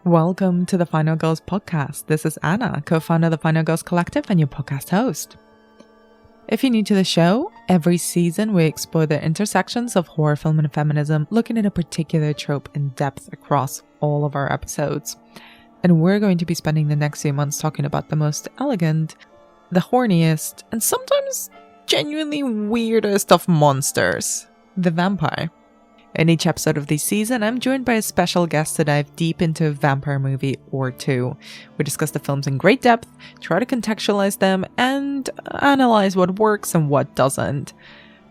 Welcome to the Final Girls podcast. This is Anna, co-founder of the Final Girls Collective and your podcast host. If you're new to the show, every season we explore the intersections of horror film and feminism, looking at a particular trope in depth across all of our episodes. And we're going to be spending the next few months talking about the most elegant, the horniest, and sometimes genuinely weirdest of monsters, the vampire. In each episode of this season, I'm joined by a special guest to dive deep into a vampire movie or two. We discuss the films in great depth, try to contextualize them, and analyze what works and what doesn't.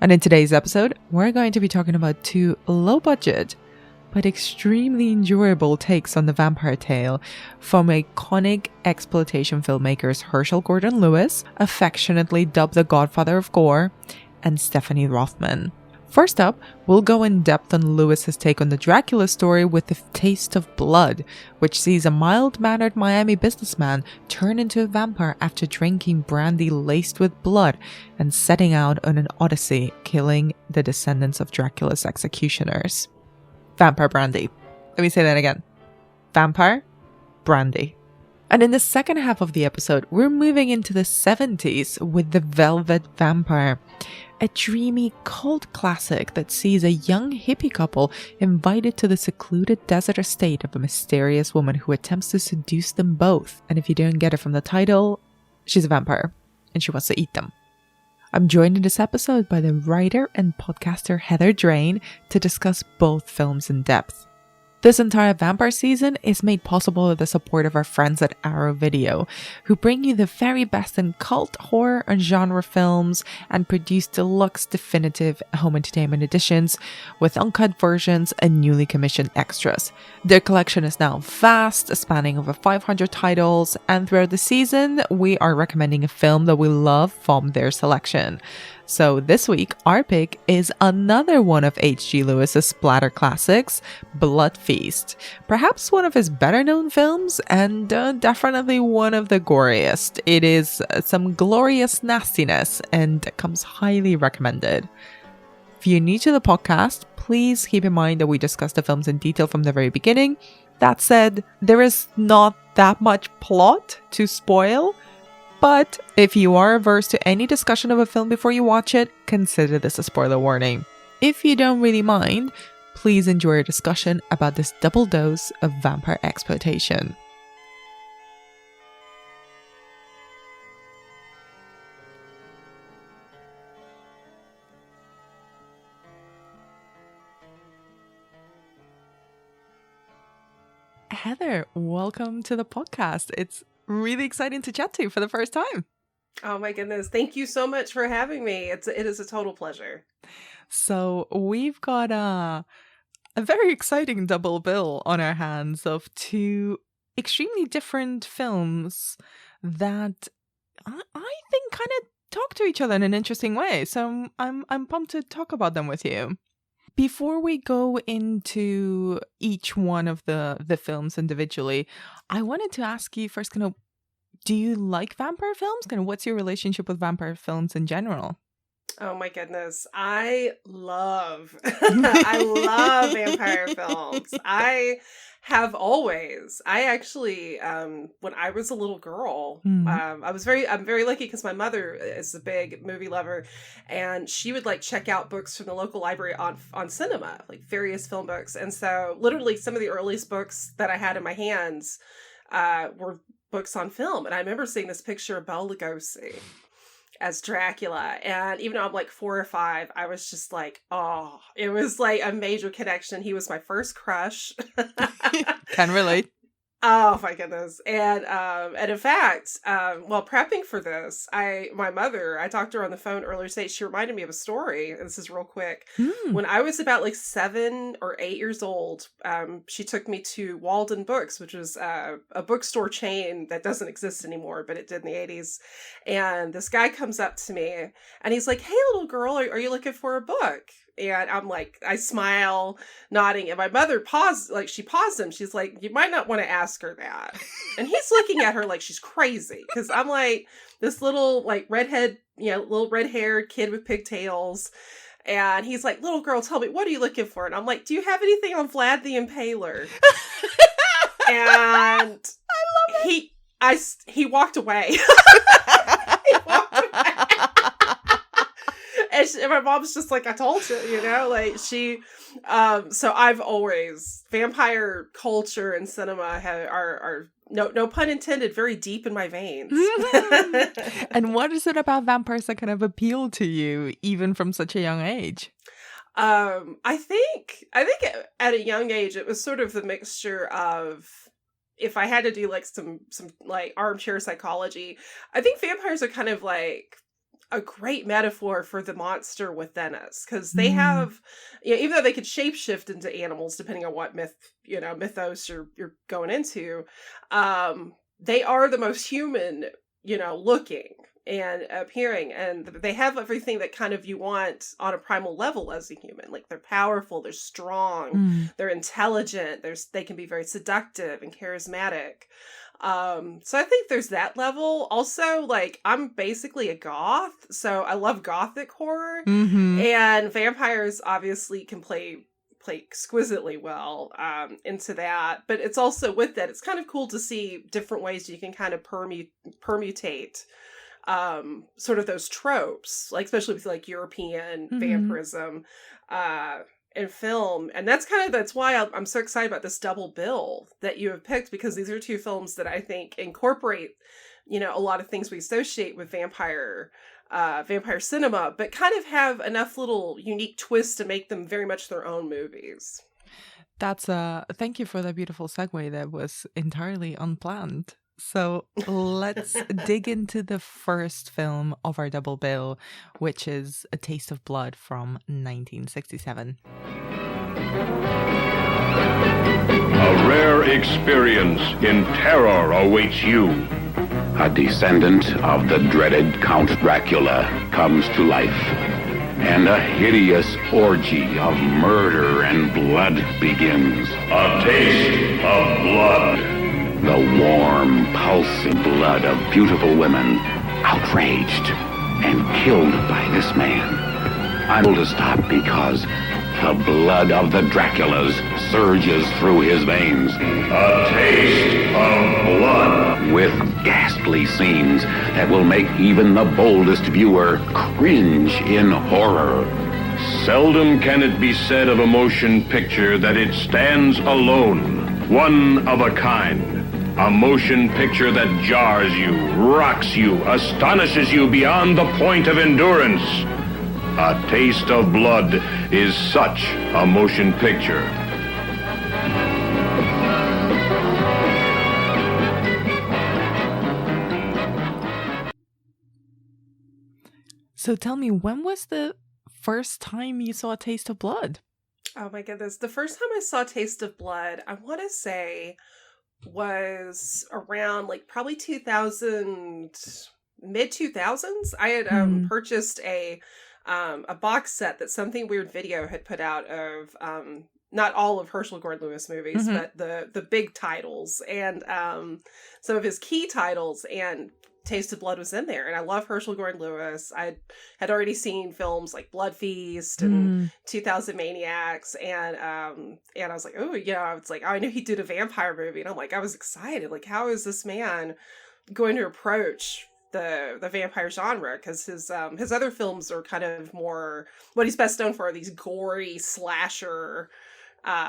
And in today's episode, we're going to be talking about two low-budget but extremely enjoyable takes on the vampire tale from iconic exploitation filmmakers Herschel Gordon Lewis, affectionately dubbed the Godfather of Gore, and Stephanie Rothman. First up, we'll go in depth on Lewis's take on the Dracula story with The Taste of Blood, which sees a mild-mannered Miami businessman turn into a vampire after drinking brandy laced with blood and setting out on an odyssey, killing the descendants of Dracula's executioners. Vampire brandy. Let me say that again. Vampire brandy. And in the second half of the episode, we're moving into the 70s with The Velvet Vampire, a dreamy cult classic that sees a young hippie couple invited to the secluded desert estate of a mysterious woman who attempts to seduce them both. And if you don't get it from the title, she's a vampire and she wants to eat them. I'm joined in this episode by the writer and podcaster Heather Drain to discuss both films in depth. This entire vampire season is made possible with the support of our friends at Arrow Video, who bring you the very best in cult, horror, and genre films and produce deluxe definitive home entertainment editions with uncut versions and newly commissioned extras. Their collection is now vast, spanning over 500 titles, and throughout the season, we are recommending a film that we love from their selection. So this week, our pick is another one of H.G. Lewis's splatter classics, Blood Feast. Perhaps one of his better known films and definitely one of the goriest. It is some glorious nastiness and comes highly recommended. If you're new to the podcast, please keep in mind that we discuss the films in detail from the very beginning. That said, there is not that much plot to spoil. But if you are averse to any discussion of a film before you watch it, consider this a spoiler warning. If you don't really mind, please enjoy a discussion about this double dose of vampire exploitation. Heather, welcome to the podcast. It's really exciting to chat to you for the first time. Oh my goodness. Thank you so much for having me. It is a total pleasure. So we've got a very exciting double bill on our hands of two extremely different films that I think kind of talk to each other in an interesting way. So I'm pumped to talk about them with you. Before we go into each one of the films individually, I wanted to ask you first, do you like vampire films? What's your relationship with vampire films in general? Oh my goodness. I love vampire films. I have always. I actually, when I was a little girl, I'm very lucky because my mother is a big movie lover, and she would check out books from the local library on cinema, various film books. And so literally some of the earliest books that I had in my hands were books on film. And I remember seeing this picture of Bela Lugosi as Dracula, and even though I'm 4 or 5, I was just oh, it was a major connection. He was my first crush. Can relate. Oh my goodness. And in fact, while prepping for this, my mother, I talked to her on the phone earlier today. She reminded me of a story. And this is real quick. When I was about 7 or 8 years old, she took me to Walden Books, which was a bookstore chain that doesn't exist anymore, but it did in the 80s. And this guy comes up to me and he's like, "Hey, little girl, are you looking for a book?" And I'm I smile, nodding, and my mother paused him. She's like, "You might not want to ask her that." And he's looking at her like she's crazy, because I'm this little redhead, little red-haired kid with pigtails. And he's like, "Little girl, tell me, what are you looking for?" And I'm like, "Do you have anything on Vlad the Impaler?" And he walked away. He walked away. And my mom's just like, I told you, you know, like she, so I've always, vampire culture and cinema are no pun intended, very deep in my veins. And what is it about vampires that kind of appeal to you, even from such a young age? I think at a young age, it was sort of the mixture of, if I had to do like some like armchair psychology, I think vampires are kind of like a great metaphor for the monster within us, because they have, even though they could shapeshift into animals depending on what mythos you're going into, they are the most human, looking and appearing, and they have everything that kind of you want on a primal level as a human. Like, they're powerful, they're strong, they're intelligent, they can be very seductive and charismatic. So I think there's that level. Also, like, I'm basically a goth, so I love gothic horror, and vampires obviously can play exquisitely well into that. But it's also, with that, it's kind of cool to see different ways you can kind of permutate sort of those tropes, like especially with like European vampirism in film. And that's why I'm so excited about this double bill that you have picked, because these are two films that I think incorporate, a lot of things we associate with vampire cinema, but kind of have enough little unique twists to make them very much their own movies. Thank you for that beautiful segue that was entirely unplanned. So let's dig into the first film of our double bill, which is A Taste of Blood from 1967. A rare experience in terror awaits you. A descendant of the dreaded Count Dracula comes to life, and a hideous orgy of murder and blood begins. A Taste of Blood. The warm, pulsing blood of beautiful women, outraged and killed by this man. Unable to stop because the blood of the Draculas surges through his veins. A Taste of Blood. With ghastly scenes that will make even the boldest viewer cringe in horror. Seldom can it be said of a motion picture that it stands alone, one of a kind. A motion picture that jars you, rocks you, astonishes you beyond the point of endurance. A Taste of Blood is such a motion picture. So tell me, when was the first time you saw A Taste of Blood? Oh my goodness. The first time I saw Taste of Blood, I want to say, was around like probably 2000, mid 2000s. I had purchased a box set that Something Weird Video had put out of not all of Herschel Gordon Lewis movies, but the big titles and some of his key titles, and Taste of Blood was in there. And I love Herschel Gordon Lewis. I had already seen films like Blood Feast and 2000 Maniacs, and I was like, oh yeah, I was like, oh, I knew he did a vampire movie, and I'm like, I was excited, like, how is this man going to approach the vampire genre? Because his other films are kind of more, what he's best known for are these gory slasher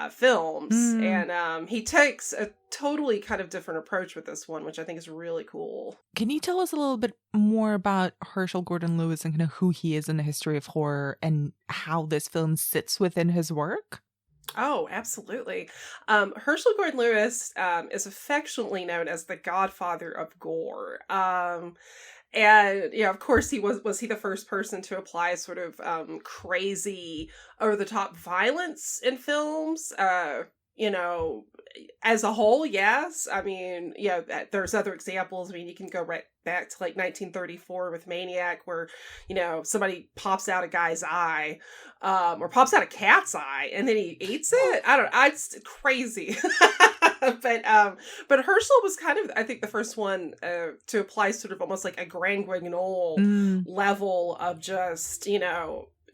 films, and he takes a totally kind of different approach with this one, which I think is really cool. Can you tell us a little bit more about Herschel Gordon Lewis and kind of who he is in the history of horror and how this film sits within his work? Oh, absolutely. Herschel Gordon Lewis is affectionately known as the godfather of gore. And yeah, of course, was he the first person to apply sort of crazy, over the top violence in films? As a whole, yes. I mean, there's other examples. I mean, you can go right back to like 1934 with Maniac, where somebody pops out a guy's eye, or pops out a cat's eye, and then he eats it. I don't know. It's crazy. But Herschel was kind of, I think, the first one to apply sort of almost like a Grand Guignol level of just,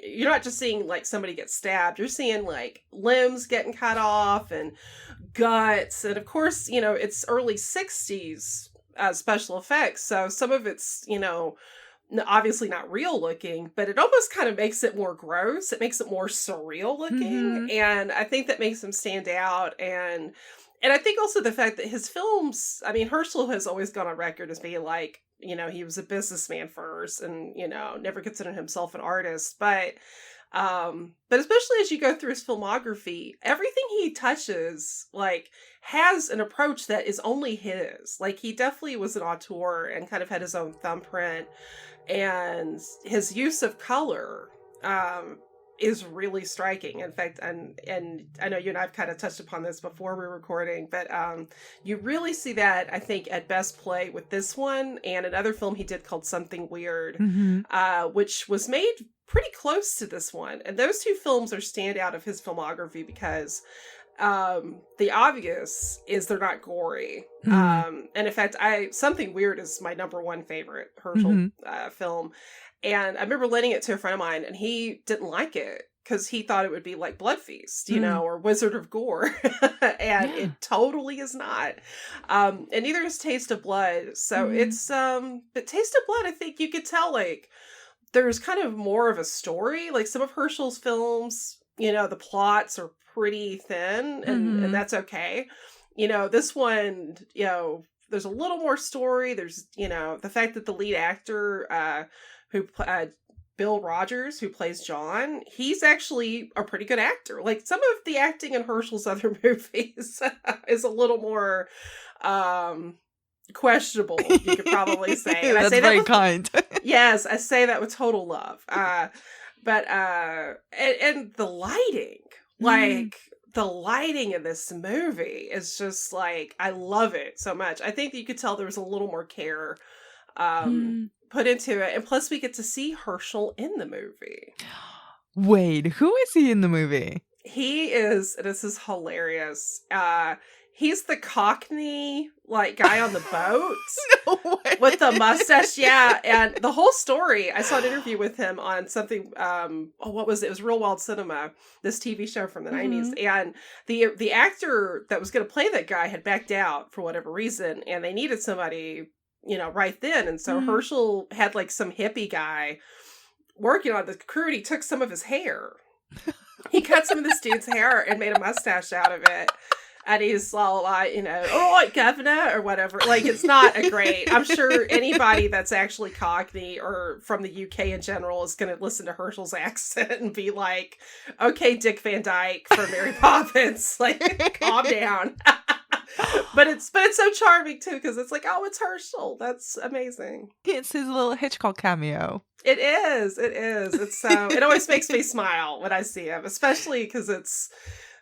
you're not just seeing like somebody get stabbed, you're seeing like limbs getting cut off and guts. And of course, you know, it's early 60s special effects. So some of it's, you know, obviously not real looking, but it almost kind of makes it more gross. It makes it more surreal looking. And I think that makes him stand out. And I think also the fact that his films, I mean, Herschel has always gone on record as being like, you know, he was a businessman first and, you know, never considered himself an artist. But especially as you go through his filmography, everything he touches, like, has an approach that is only his. Like, he definitely was an auteur and kind of had his own thumbprint. And his use of color, is really striking. In fact, and I know you and I've kind of touched upon this before we were recording, but you really see that, I think, at best play with this one and another film he did called Something Weird, which was made pretty close to this one. And those two films are standout of his filmography because the obvious is they're not gory. And in fact, Something Weird is my number one favorite Herschel film. And I remember lending it to a friend of mine, and he didn't like it because he thought it would be like Blood Feast, you know, or Wizard of Gore. And it totally is not. And neither is Taste of Blood. So it's, but Taste of Blood, I think you could tell, like, there's kind of more of a story. Like some of Herschel's films, you know, the plots are pretty thin, and that's okay. You know, this one, you know, there's a little more story. There's, you know, the fact that the lead actor, Bill Rogers, who plays John, he's actually a pretty good actor. Like some of the acting in Herschel's other movies is a little more questionable, you could probably say. And That's I say very that with, kind. Yes, I say that with total love. But and the lighting, like the lighting in this movie is just like, I love it so much. I think that you could tell there was a little more care put into it. And plus we get to see Herschel in the movie. Wait, who is he in the movie? He is, this is hilarious. He's the Cockney, like, guy on the boat. No way. With the mustache, yeah. And the whole story, I saw an interview with him on something, what was it? It was Real Wild Cinema, this TV show from the 90s. And the actor that was going to play that guy had backed out for whatever reason, and they needed somebody, you know, right then. And so Herschel had, like, some hippie guy working on the crew, and he took some of his hair. He cut some of this dude's hair and made a mustache out of it. And he's all like, you know, all right, governor, or whatever. Like, it's not a great, I'm sure anybody that's actually Cockney or from the UK in general is going to listen to Herschel's accent and be like, okay, Dick Van Dyke from Mary Poppins, like, calm down. But it's so charming too, because it's like, oh, it's Herschel. That's amazing. It's his little Hitchcock cameo. It is. It's so, it always makes me smile when I see him, especially because it's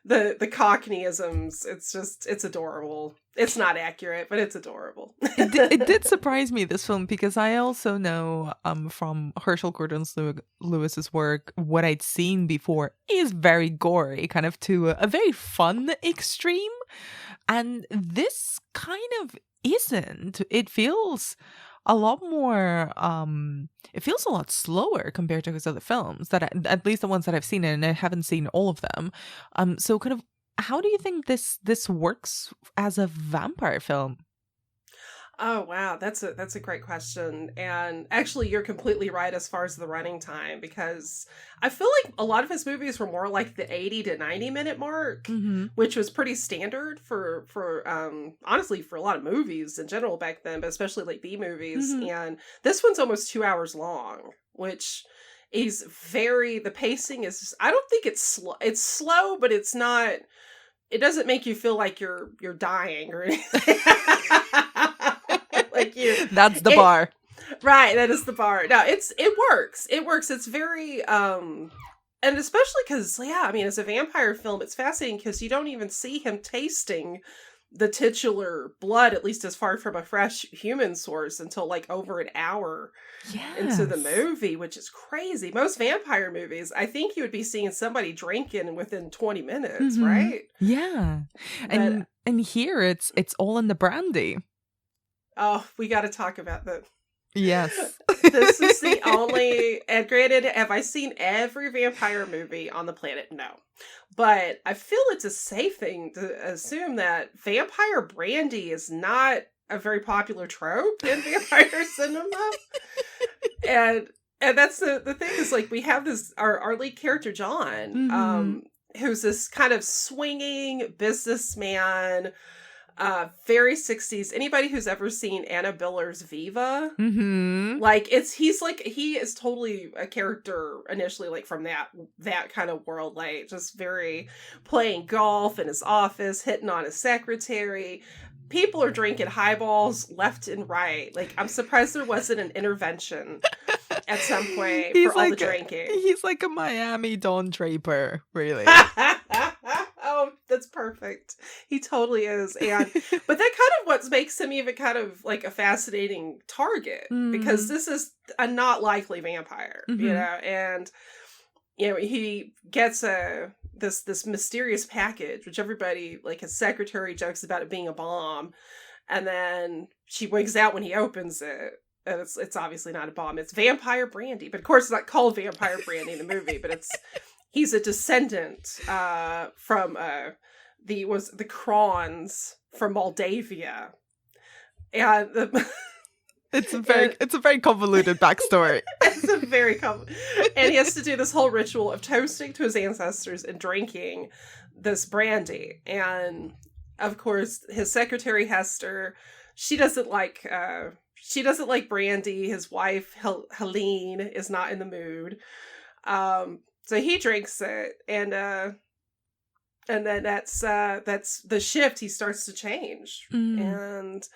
the Cockneyisms. It's adorable. It's not accurate, but it's adorable. It did surprise me, this film, because I also know from Herschel Gordon Lewis's work, what I'd seen before is very gory, kind of to a very fun extreme. And this kind of isn't. It feels a lot more, it feels a lot slower compared to his other films, at least the ones that I've seen, and I haven't seen all of them. So kind of, how do you think this works as a vampire film? Oh, wow. That's a great question. And actually, you're completely right as far as the running time, because I feel like a lot of his movies were more like the 80 to 90 minute mark, which was pretty standard for honestly, for a lot of movies in general back then, but especially like B movies. And this one's almost 2 hours long, which is the pacing is, I don't think it's slow. It's slow, but it's not, it doesn't make you feel like you're dying or anything. Like that's the bar. Right, that is the bar. No, it works. It's very and especially because, yeah, I mean, as a vampire film, it's fascinating because you don't even see him tasting the titular blood, at least as far from a fresh human source, until like over an hour into the movie, which is crazy. Most vampire movies, I think you would be seeing somebody drinking within 20 minutes, right? Yeah. But, and here it's all in the brandy. Oh, we got to talk about the Yes. This is the only, and granted, have I seen every vampire movie on the planet? No. But I feel it's a safe thing to assume that vampire brandy is not a very popular trope in vampire cinema. And that's the thing is, like, we have this, our lead character, John, who's this kind of swinging businessman, very 60s. Anybody who's ever seen Anna Biller's Viva, like, he is totally a character initially, like, from that kind of world, like, just very playing golf in his office, hitting on his secretary. People are drinking highballs left and right. Like, I'm surprised there wasn't an intervention at some point for all the drinking. He's like a Miami Don Draper, really. Oh, that's perfect. He totally is. And but that kind of what makes him even kind of like a fascinating target, because this is a not likely vampire, you know, and you know, he gets this mysterious package, which everybody, like his secretary, jokes about it being a bomb, and then she wigs out when he opens it. And it's obviously not a bomb. It's vampire brandy. But of course it's not called vampire brandy in the movie, but he's a descendant from the Krons from Moldavia. And it's a very convoluted backstory. It's a very convoluted. And he has to do this whole ritual of toasting to his ancestors and drinking this brandy. And of course his secretary Hester, she doesn't like brandy. His wife, Helene, is not in the mood. So he drinks it, and then that's the shift. He starts to change, and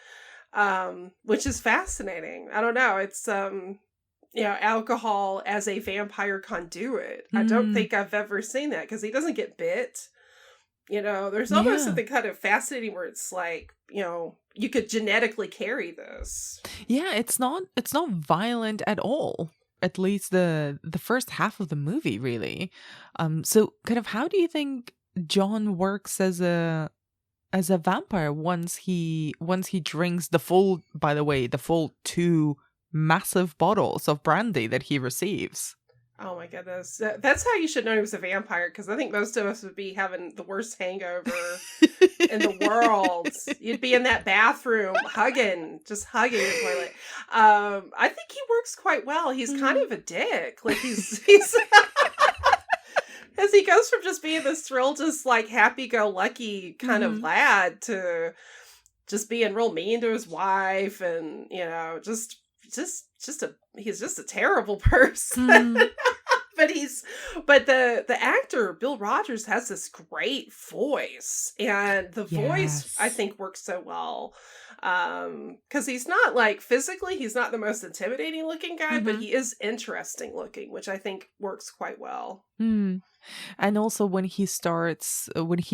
which is fascinating. I don't know. It's you know, alcohol as a vampire conduit. I don't think I've ever seen that, because he doesn't get bit. You know, there's almost something kind of fascinating where it's like, you know, you could genetically carry this. Yeah, it's not violent at all. At least the first half of the movie, really. So kind of how do you think John works as a vampire once he drinks the full 2 massive bottles of brandy that he receives? Oh my goodness. That's how you should know he was a vampire, because I think most of us would be having the worst hangover in the world. You'd be in that bathroom just hugging the toilet. I think he works quite well. He's kind of a dick. Like he's as he goes from just being this thrilled, just like happy-go-lucky kind of lad to just being real mean to his wife, and you know, he's just a terrible person. But the actor Bill Rogers has this great voice, and the voice I think works so well, because he's not like physically, he's not the most intimidating looking guy, but he is interesting looking, which I think works quite well. And also when he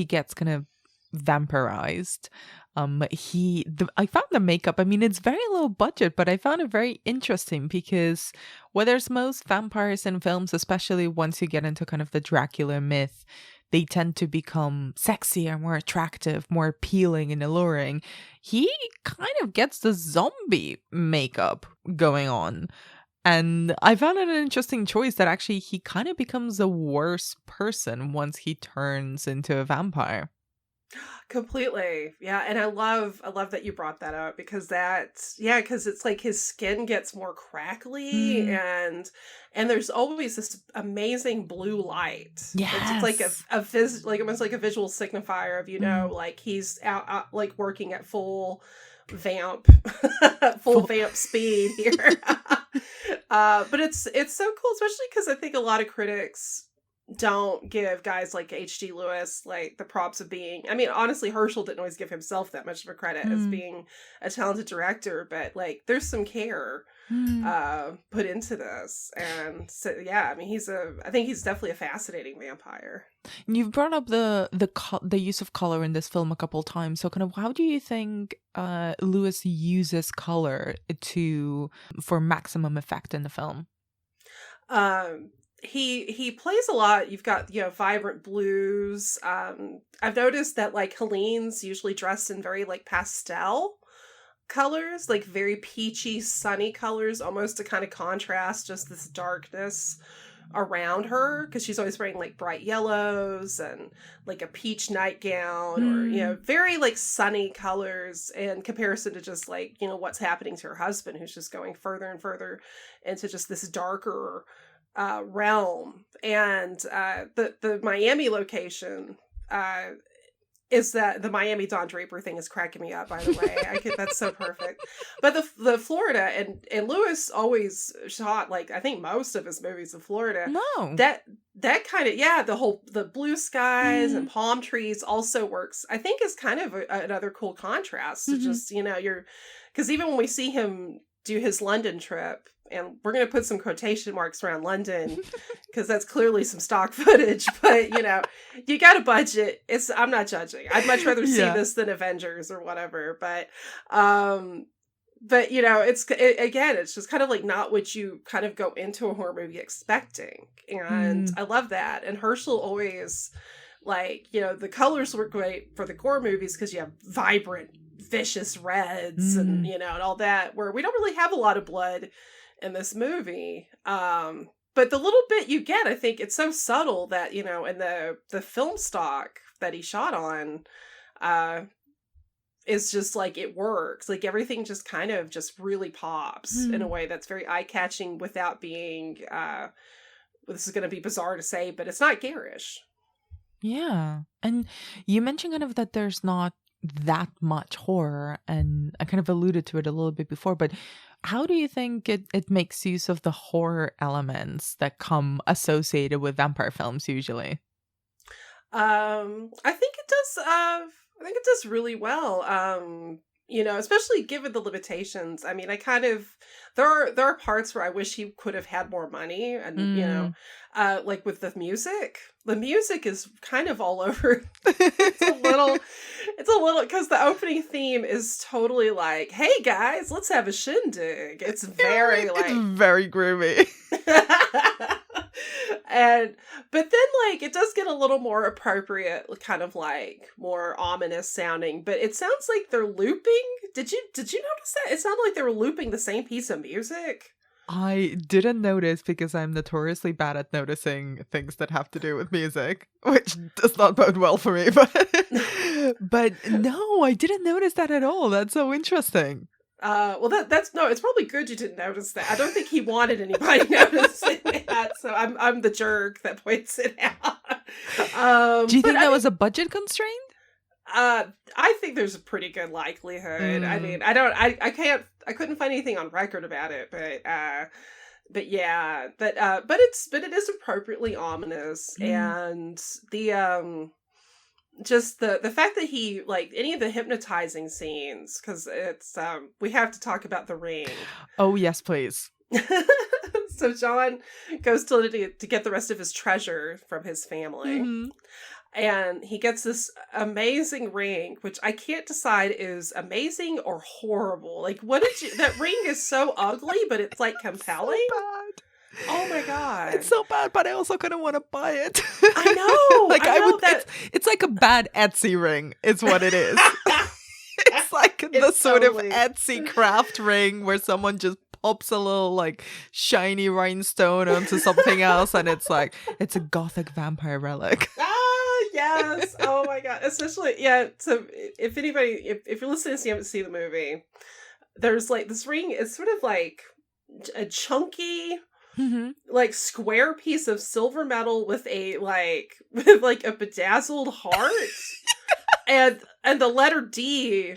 gets kind of vampirized, I found the makeup, I mean, it's very low budget, but I found it very interesting, because whereas most vampires in films, especially once you get into kind of the Dracula myth, they tend to become sexier, more attractive, more appealing and alluring, he kind of gets the zombie makeup going on. And I found it an interesting choice that actually he kind of becomes a worse person once he turns into a vampire. Completely. Yeah. And I love that you brought that up, because because it's like his skin gets more crackly, and there's always this amazing blue light. Yes. It's like almost like a visual signifier of, you know, like he's out like working at full vamp speed here. But it's so cool, especially because I think a lot of critics don't give guys like H.G. Lewis like the props of being, I mean, honestly, Herschel didn't always give himself that much of a credit as being a talented director, but like there's some care put into this. And so yeah, I mean, I think he's definitely a fascinating vampire. You've brought up the use of color in this film a couple times, so kind of how do you think Lewis uses color for maximum effect in the film? He plays a lot. You've got, you know, vibrant blues. I've noticed that like Helene's usually dressed in very like pastel colors, like very peachy, sunny colors, almost to kind of contrast just this darkness around her, because she's always wearing like bright yellows and like a peach nightgown, or, you know, very like sunny colors in comparison to just like, you know, what's happening to her husband, who's just going further and further into just this darker realm. And the Miami location is that the Miami Don Draper thing is cracking me up, by the way. That's so perfect. But the Florida, and Lewis always shot, like, I think most of his movies in Florida. No. That kind of, the blue skies and palm trees also works, I think, is kind of another cool contrast to just, you know, because even when we see him do his London trip, and we're going to put some quotation marks around London because that's clearly some stock footage, but, you know, you got a budget. I'm not judging. I'd much rather see this than Avengers or whatever. But you know, again, it's just kind of like not what you kind of go into a horror movie expecting. And I love that. And Herschel always, like, you know, the colors work great for the gore movies because you have vibrant, vicious reds and, you know, and all that, where we don't really have a lot of blood in this movie. But the little bit you get, I think it's so subtle that, you know, in the film stock that he shot on, is just like, it works. Like everything just kind of just really pops in a way that's very eye-catching without being, this is going to be bizarre to say, but it's not garish. Yeah. And you mentioned kind of that there's not that much horror, and I kind of alluded to it a little bit before, but how do you think it makes use of the horror elements that come associated with vampire films usually? I think it does. I think it does really well. You know, especially given the limitations. I mean, there are parts where I wish he could have had more money, and you know, like with the music. The music is kind of all over. It's a little, because the opening theme is totally like, "Hey guys, let's have a shindig." It's very it's very groovy. But then, like, it does get a little more appropriate, kind of like more ominous sounding, but it sounds like they're looping. Did you notice that? It sounded like they were looping the same piece of music. I didn't notice because I'm notoriously bad at noticing things that have to do with music, which does not bode well for me, but no, I didn't notice that at all. That's so interesting. Well, that's no, it's probably good you didn't notice that. I don't think he wanted anybody noticing that, so I'm the jerk that points it out. Do you think that was a budget constraint? I think there's a pretty good likelihood. I mean, I couldn't find anything on record about it, but yeah, but it is appropriately ominous, and the just the fact that he, like, any of the hypnotizing scenes, because it's we have to talk about the ring. Oh yes, please. So John goes to get the rest of his treasure from his family. And he gets this amazing ring, which I can't decide is amazing or horrible. Like, that ring is so ugly, but it's like compelling. So bad. Oh my god. It's so bad, but I also kind of want to buy it. I know. Like I know that it's like a bad Etsy ring is what it is. It's like the sort of Etsy craft ring where someone just pops a little like shiny rhinestone onto something else, and it's like, it's a gothic vampire relic. Yes. Oh my god. Especially, yeah. So if anybody, if you're listening and you haven't seen the movie, there's like this ring. It's sort of like a chunky, like square piece of silver metal with a bedazzled heart, and the letter D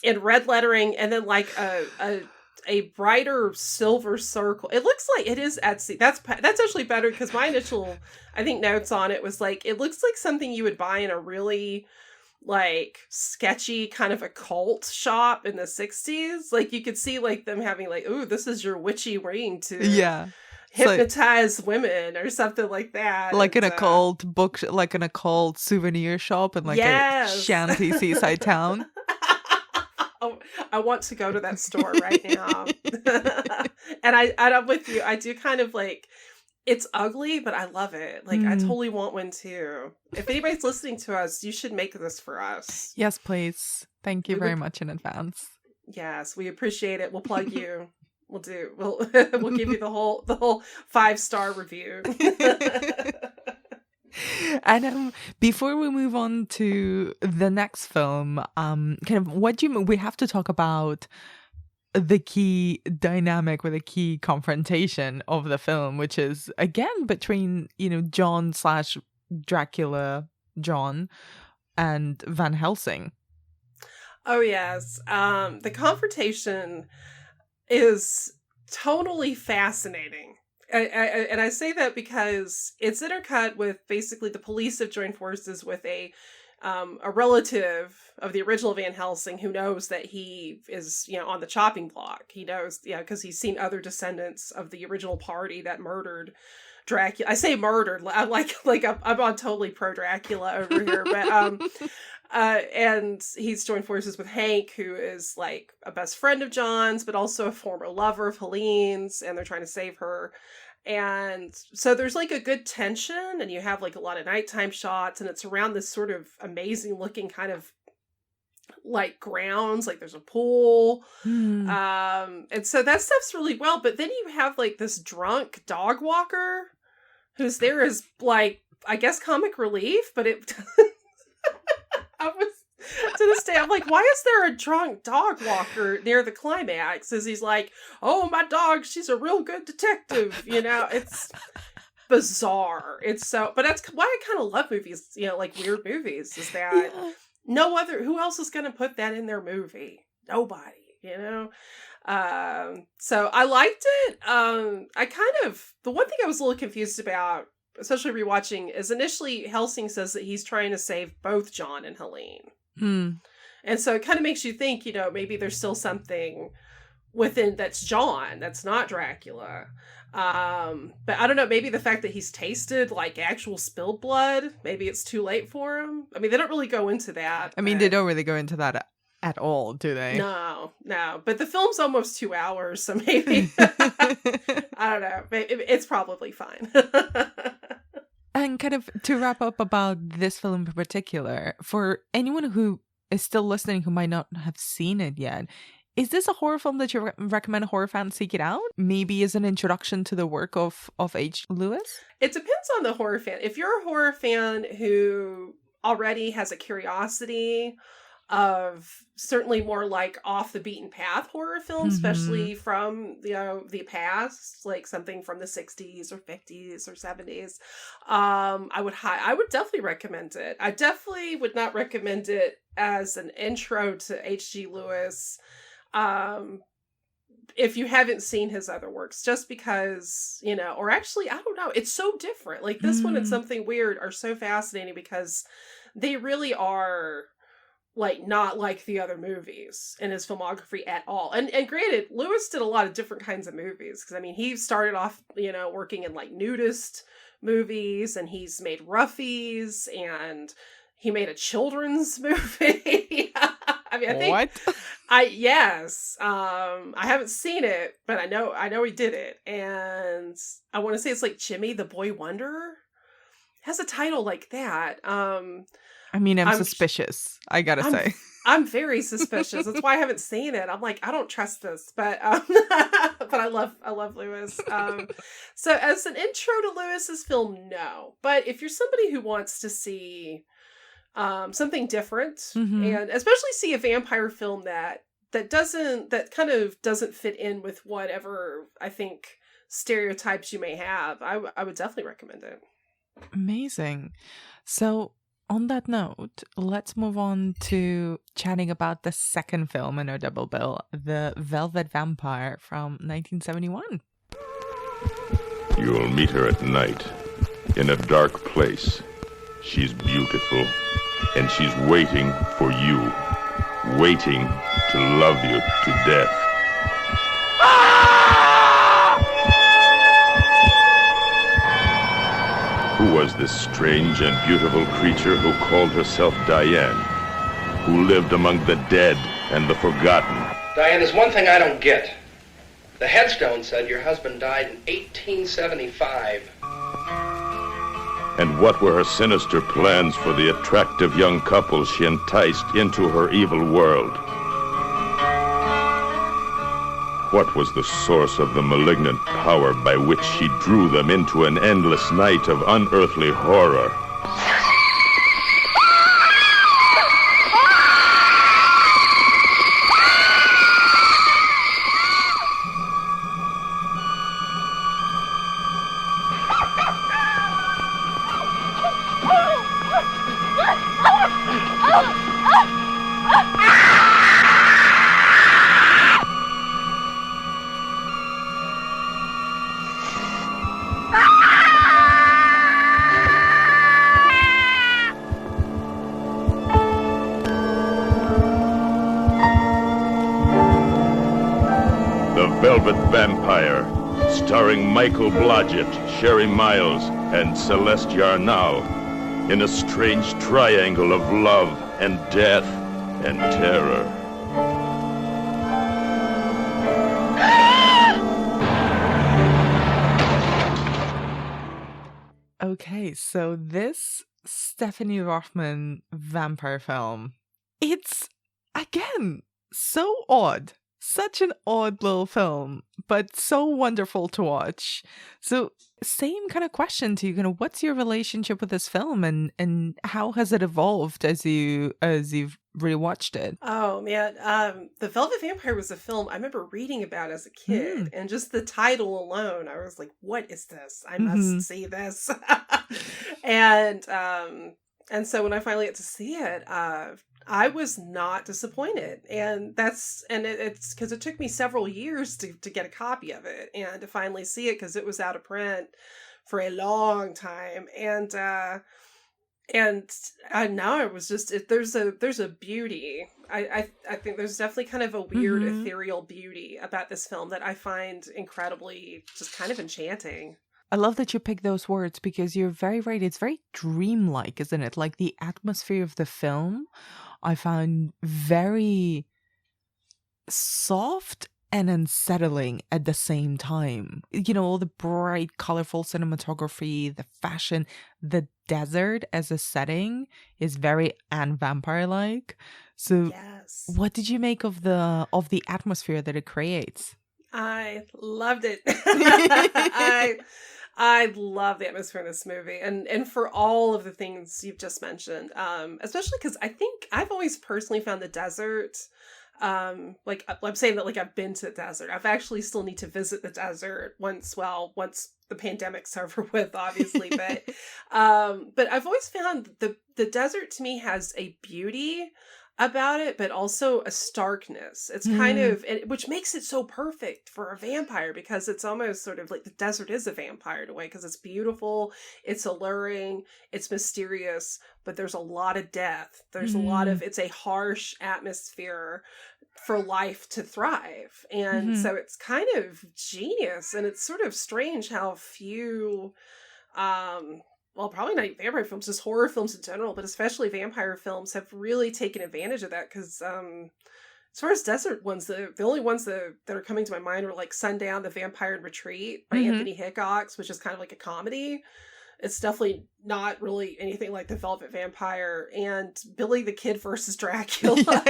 in red lettering, and then like a brighter silver circle. It looks like it is Etsy. That's actually better, because my initial, I think, notes on it was like, it looks like something you would buy in a really like sketchy kind of occult shop in the 60s. Like you could see like them having like, ooh, this is your witchy ring to hypnotize women or something like that. Like an occult book, like an occult souvenir shop in like a shanty seaside town. Oh, I want to go to that store right now. And I'm with you. I do kind of like, it's ugly, but I love it. Like, I totally want one too. If anybody's listening to us, you should make this for us. Yes, please. Thank you very much in advance. Yes, we appreciate it. We'll plug you. We'll give you the whole 5-star review. And before we move on to the next film, kind of what do you mean? We have to talk about the key dynamic or the key confrontation of the film, which is again between, John / Dracula John and Van Helsing. Oh yes. The confrontation is totally fascinating. And I say that because it's intercut with basically the police have joined forces with a relative of the original Van Helsing who knows that he is, on the chopping block. He knows, because he's seen other descendants of the original party that murdered Dracula. I say murdered, I'm on totally pro Dracula over here, but and he's joined forces with Hank, who is like a best friend of John's, but also a former lover of Helene's, and they're trying to save her. And so there's like a good tension, and you have like a lot of nighttime shots, and it's around this sort of amazing looking kind of like grounds, like there's a pool. And so that stuff's really well, but then you have like this drunk dog walker who's there as like, I guess, comic relief, but it I was, to this day, I'm like, why is there a drunk dog walker near the climax? As he's like, oh, my dog, she's a real good detective. It's bizarre. It's so, but that's why I kind of love movies, like weird movies, is that who else is going to put that in their movie? Nobody, So I liked it. The one thing I was a little confused about, especially rewatching, is initially Helsing says that he's trying to save both John and Helene. And so it kind of makes you think, maybe there's still something within that's John, that's not Dracula. But I don't know, maybe the fact that he's tasted like actual spilled blood, maybe it's too late for him. I mean, they don't really go into that. They don't really go into that at all, do they? No. But the film's almost 2 hours, so maybe, I don't know. It's probably fine. And kind of to wrap up about this film in particular, for anyone who is still listening who might not have seen it yet, is this a horror film that you recommend horror fans seek it out? Maybe as an introduction to the work of H. Lewis? It depends on the horror fan. If you're a horror fan who already has a curiosity of certainly more like off the beaten path horror films, especially from the past, like something from the 60s or 50s or 70s, I would definitely recommend it. I definitely would not recommend it as an intro to H.G. Lewis if you haven't seen his other works, just because, or actually, I don't know, it's so different. Like this one and Something Weird are so fascinating because they really are like not like the other movies in his filmography at all. And granted, Lewis did a lot of different kinds of movies, because he started off, working in like nudist movies, and he's made Roughies, and he made a children's movie. I think what? Yes. I haven't seen it, but I know he did it. And I want to say it's like Jimmy the Boy Wonder. It has a title like that. I'm suspicious, I gotta say. I'm very suspicious. That's why I haven't seen it. I'm like, I don't trust this, but but I love Lewis. So as an intro to Lewis's film, no. But if you're somebody who wants to see something different, and especially see a vampire film that kind of doesn't fit in with whatever I think stereotypes you may have, I would definitely recommend it. Amazing. So on that note, let's move on to chatting about the second film in our double bill, The Velvet Vampire from 1971. You'll meet her at night, in a dark place. She's beautiful, and she's waiting for you, waiting to love you to death. Who was this strange and beautiful creature who called herself Diane, who lived among the dead and the forgotten? Diane, there's one thing I don't get. The headstone said your husband died in 1875. And what were her sinister plans for the attractive young couple she enticed into her evil world? What was the source of the malignant power by which she drew them into an endless night of unearthly horror? Velvet Vampire, starring Michael Blodgett, Sherry Miles, and Celeste Yarnow, in a strange triangle of love and death and terror. Okay, so this Stephanie Rothman vampire film, it's, again, so odd. Such an odd little film, but so wonderful to watch. So same kind of question to you, what's your relationship with this film and how has it evolved as you've rewatched it? Oh man, The Velvet Vampire was a film I remember reading about as a kid, and just the title alone, I was like, what is this? I must see this. And so when I finally got to see it, I was not disappointed, and it's because it took me several years to get a copy of it and to finally see it because it was out of print for a long time, and now it was just there's a beauty. I think there's definitely kind of a weird ethereal beauty about this film that I find incredibly just kind of enchanting. I love that you pick those words because you're very right. It's very dreamlike, isn't it? Like the atmosphere of the film, I found very soft and unsettling at the same time. All the bright, colorful cinematography, the fashion, the desert as a setting is very Anne Vampire-like. So yes. What did you make of the atmosphere that it creates? I loved it. I love the atmosphere in this movie, and for all of the things you've just mentioned, especially because I think I've always personally found the desert, like I'm saying that like I've been to the desert. I've actually still need to visit the desert once the pandemic's over with, obviously, but I've always found the desert to me has a beauty about it, but also a starkness. It's kind of, which makes it so perfect for a vampire because it's almost sort of like the desert is a vampire in a way because it's beautiful, it's alluring, it's mysterious, but there's a lot of death. There's a lot of, it's a harsh atmosphere for life to thrive. And so it's kind of genius, and it's sort of strange how few, well, probably not vampire films, just horror films in general, but especially vampire films have really taken advantage of that because as far as desert ones, the only ones that are coming to my mind are like Sundown, The Vampire in Retreat by Anthony Hickox, which is kind of like a comedy. It's definitely not really anything like The Velvet Vampire, and Billy the Kid versus Dracula,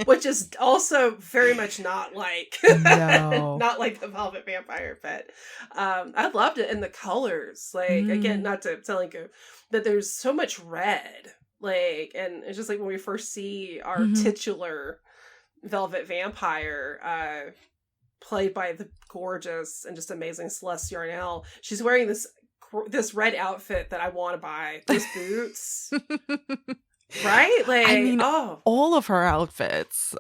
which is also very much not like not like The Velvet Vampire, but I loved it. And the colors, like again, not to sound like but there's so much red, like, and it's just like when we first see our titular Velvet Vampire, played by the gorgeous and just amazing Celeste Yarnell. She's wearing this red outfit that I want to buy. Those boots. Right? Like, I mean, all of her outfits,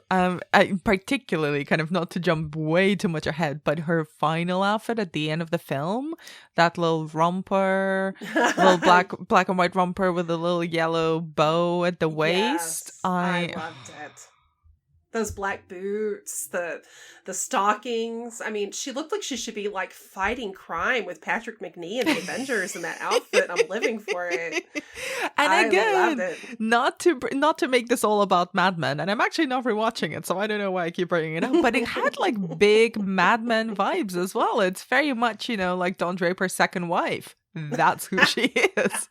particularly kind of not to jump way too much ahead, but her final outfit at the end of the film, that little romper, little black and white romper with a little yellow bow at the waist. Yes, I loved it. Those black boots, the stockings. I mean, she looked like she should be like fighting crime with Patrick McNee and the Avengers in that outfit. I'm living for it. And again, not to make this all about Mad Men, and I'm actually not rewatching it, so I don't know why I keep bringing it up. But it had like big Mad Men vibes as well. It's very much, like Don Draper's second wife. That's who she is.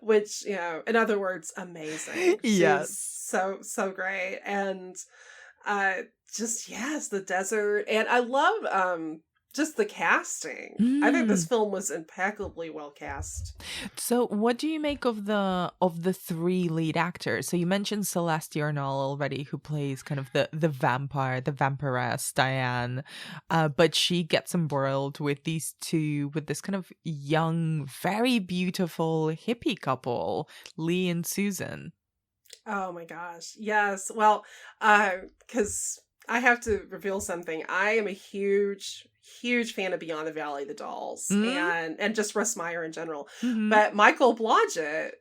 Which, in other words, amazing. Yes. So great. And Just, yes, the desert. And I love just the casting. I think this film was impeccably well cast. So what do you make of the three lead actors? So you mentioned Celeste Yarnall already, who plays kind of the vampire, the vampiress Diane, but she gets embroiled with this kind of young, very beautiful hippie couple, Lee and Susan. Oh my gosh. Yes. Well, because I have to reveal something. I am a huge fan of Beyond the Valley, the Dolls, and just Russ Meyer in general. But Michael Blodgett,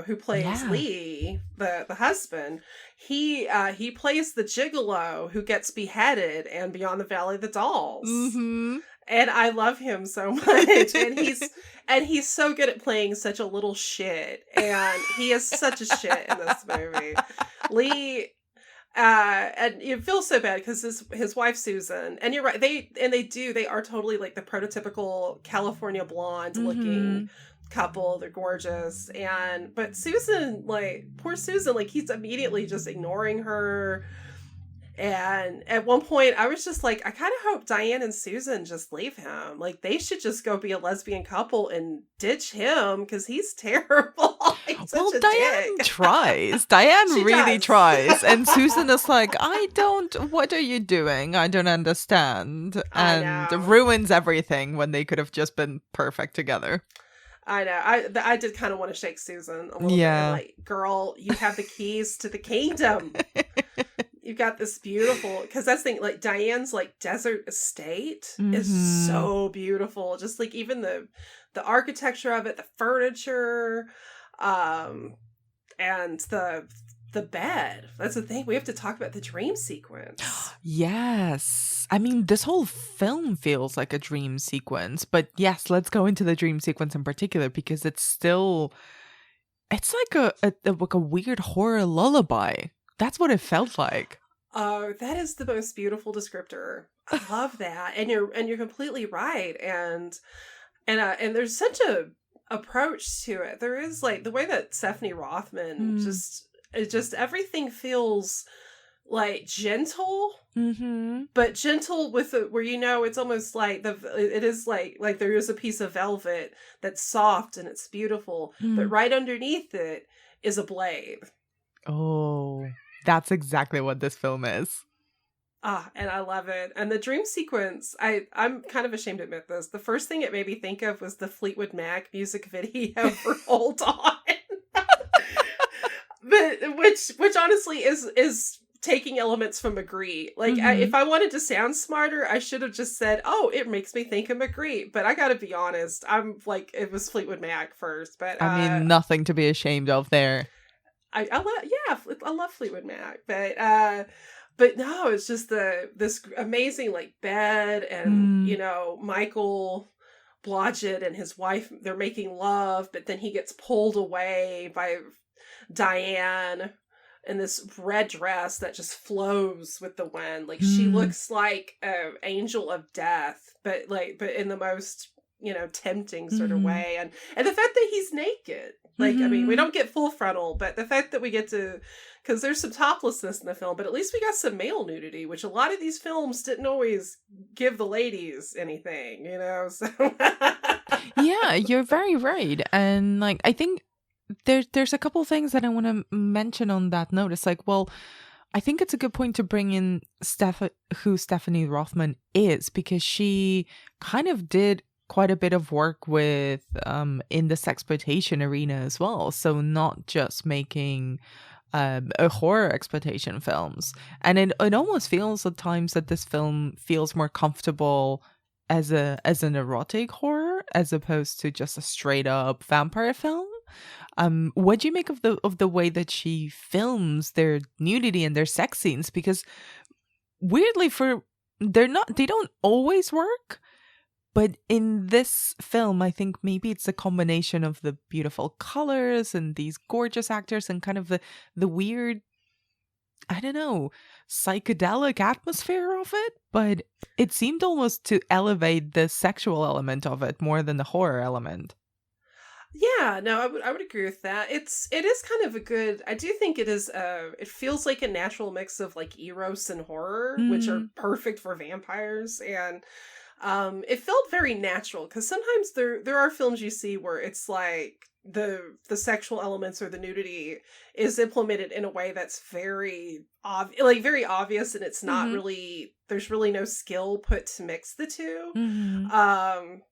who plays Lee, the husband, he plays the gigolo who gets beheaded in Beyond the Valley, the Dolls. And I love him so much. And he's so good at playing such a little shit. And he is such a shit in this movie. Lee, and it feels so bad because his wife Susan, and you're right, they are totally like the prototypical California blonde looking couple. They're gorgeous. But Susan, like, poor Susan, like, he's immediately just ignoring her. And at one point, I was just like, I kind of hope Diane and Susan just leave him. Like, they should just go be a lesbian couple and ditch him because he's terrible. He's well, such a Diane dick. tries. Diane really does. tries. And Susan is like, what are you doing? I don't understand. And ruins everything when they could have just been perfect together. I know. I did kind of want to shake Susan a little bit. Like, girl, you have the keys to the kingdom. You've got this beautiful, because that's the thing, like, Diane's, like, desert estate is so beautiful. Just, like, even the architecture of it, the furniture, and the bed. That's the thing. We have to talk about the dream sequence. Yes. I mean, this whole film feels like a dream sequence. But yes, let's go into the dream sequence in particular, because it's like a weird horror lullaby. That's what it felt like. Oh, that is the most beautiful descriptor. I love that. And you're completely right. And there's such a approach to it. There is, like, the way that Stephanie Rothman just everything feels like gentle, but gentle with where, it's almost like it is like there is a piece of velvet that's soft and it's beautiful, but right underneath it is a blade. Oh, that's exactly what this film is. And I love it. And the dream sequence, I'm kind of ashamed to admit this. The first thing it made me think of was the Fleetwood Mac music video for Hold On. But which honestly is taking elements from Magritte. Like, if I wanted to sound smarter, I should have just said, "Oh, it makes me think of Magritte." But I got to be honest, I'm like, it was Fleetwood Mac first. But I mean, nothing to be ashamed of there. I love Fleetwood Mac, but no, it's just this amazing, like, bed, and Michael Blodgett and his wife, they're making love, but then he gets pulled away by Diane in this red dress that just flows with the wind. Like, she looks like an angel of death, but in the most tempting sort of way, and the fact that he's naked. Like, I mean, we don't get full frontal, but the fact that we get to, because there's some toplessness in the film, but at least we got some male nudity, which a lot of these films didn't always give the ladies anything, so. Yeah, you're very right. And, like, I think there's a couple things that I want to mention on that note. It's like, well, I think it's a good point to bring in who Stephanie Rothman is, because she kind of did quite a bit of work with in the sexploitation arena as well. So not just making horror exploitation films. And it almost feels at times that this film feels more comfortable as an erotic horror as opposed to just a straight up vampire film. What do you make of the way that she films their nudity and their sex scenes? Because weirdly, they don't always work. But in this film, I think maybe it's a combination of the beautiful colors and these gorgeous actors and kind of the weird, I don't know, psychedelic atmosphere of it. But it seemed almost to elevate the sexual element of it more than the horror element. Yeah, no, I would agree with that. It is kind of a good. I do think it is. It feels like a natural mix of like eros and horror, which are perfect for vampires, and it felt very natural because sometimes there are films you see where it's like the sexual elements or the nudity is implemented in a way that's very very obvious, and it's not really, there's really no skill put to mix the two.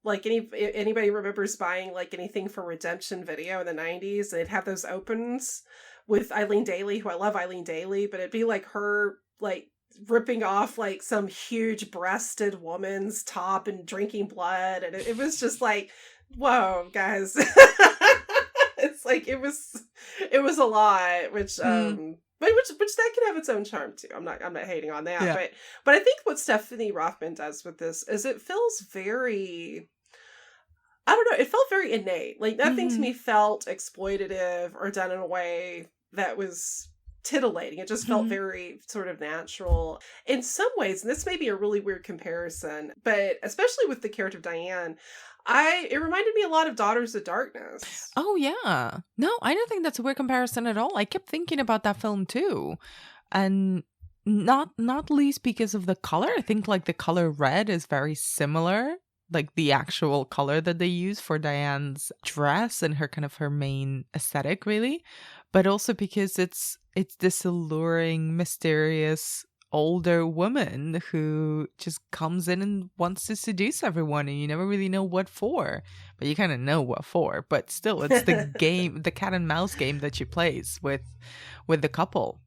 Like anybody remembers buying like anything from Redemption Video in the 90s, they'd have those opens with Eileen Daly, who I love Eileen Daly, but it'd be like her like ripping off like some huge breasted woman's top and drinking blood, and it was just like, whoa, guys. It's like it was a lot, which but which that can have its own charm too. I'm not hating on that. Yeah. But I think what Stephanie Rothman does with this is it feels very, I don't know, it felt very innate. Like nothing to me felt exploitative or done in a way that was tittillating. It just felt very sort of natural in some ways. And this may be a really weird comparison, but especially with the character of Diane, it reminded me a lot of Daughters of Darkness. Oh yeah. No, I don't think that's a weird comparison at all. I kept thinking about that film too. And not least because of the color. I think like the color red is very similar, like the actual color that they use for Diane's dress and her kind of her main aesthetic really. But also because it's this alluring, mysterious older woman who just comes in and wants to seduce everyone, and you never really know what for, but you kind of know what for. But still, it's the game, the cat and mouse game that she plays with the couple.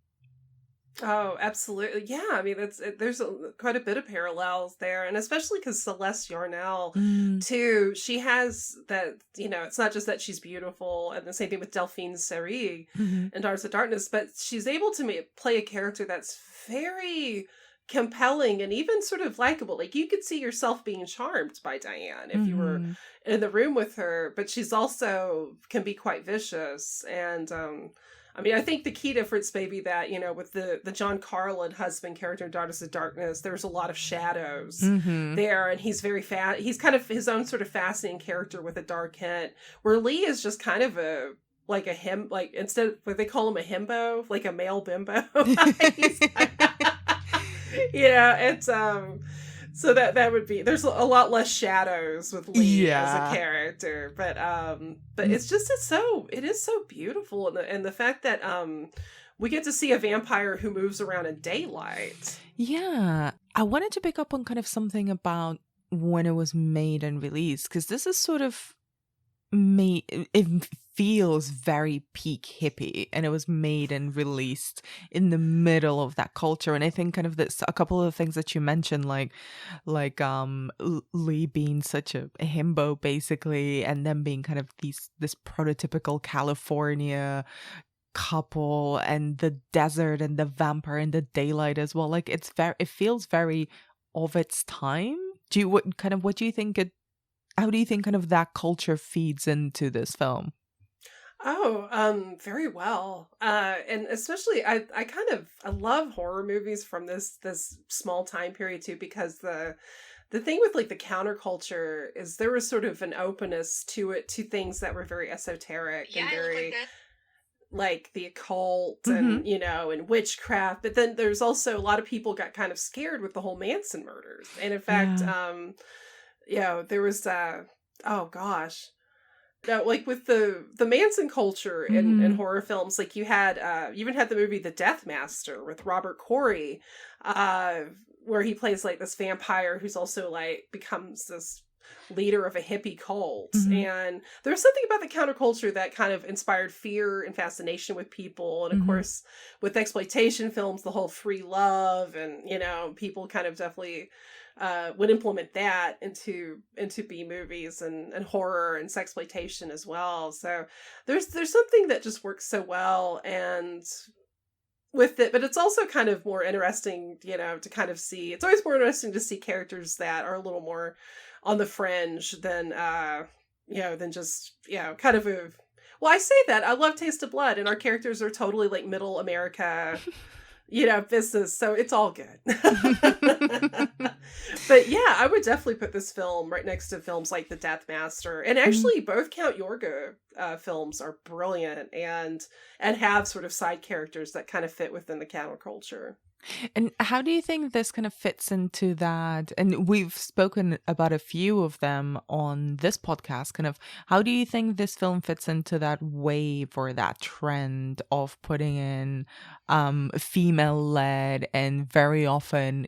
Oh, absolutely. Yeah, I mean, there's quite a bit of parallels there, and especially because Celeste Yarnell, too, she has that, you know, it's not just that she's beautiful, and the same thing with Delphine Seyrig in Daughters of Darkness, but she's able to play a character that's very compelling and even sort of likable. Like, you could see yourself being charmed by Diane if you were in the room with her, but she's also can be quite vicious, and I mean, I think the key difference may be that, you know, with the John Carlin husband character in Daughters of Darkness, there's a lot of shadows there, and he's very he's kind of his own sort of fascinating character with a dark hint, where Lee is just kind of instead of what they call him, a himbo, like a male bimbo. It's so that would be, there's a lot less shadows with Lee as a character, but it is so beautiful, and the fact that we get to see a vampire who moves around in daylight. Yeah, I wanted to pick up on kind of something about when it was made and released, because this is sort of it feels very peak hippie, and it was made and released in the middle of that culture. And I think kind of this, a couple of things that you mentioned, like Lee being such a himbo basically, and then being kind of this prototypical California couple, and the desert and the vampire and the daylight as well. Like it feels very of its time. What do you think how do you think kind of that culture feeds into this film? Oh, very well. And especially I love horror movies from this small time period too, because the thing with like the counterculture is there was sort of an openness to it, to things that were very esoteric and very like the occult and, you know, and witchcraft. But then there's also a lot of people got kind of scared with the whole Manson murders. And in fact, there was like with the Manson culture in horror films, like you even had the movie The Death Master with Robert Corey, where he plays like this vampire who's also like becomes this leader of a hippie cult. And there's something about the counterculture that kind of inspired fear and fascination with people. And of course, with exploitation films, the whole free love, and, you know, people kind of definitely would implement that into B movies and horror and sexploitation as well. So there's something that just works so well and with it, but it's also kind of more interesting, you know, to kind of see. It's always more interesting to see characters that are a little more on the fringe than than just, you know, kind of a. Well, I say that I love Taste of Blood, and our characters are totally like middle America. business. So it's all good. But yeah, I would definitely put this film right next to films like The Death Master. And actually, both Count Yorga films are brilliant and have sort of side characters that kind of fit within the counterculture. And how do you think this kind of fits into that? And we've spoken about a few of them on this podcast. Kind of, how do you think this film fits into that wave or that trend of putting in female-led and very often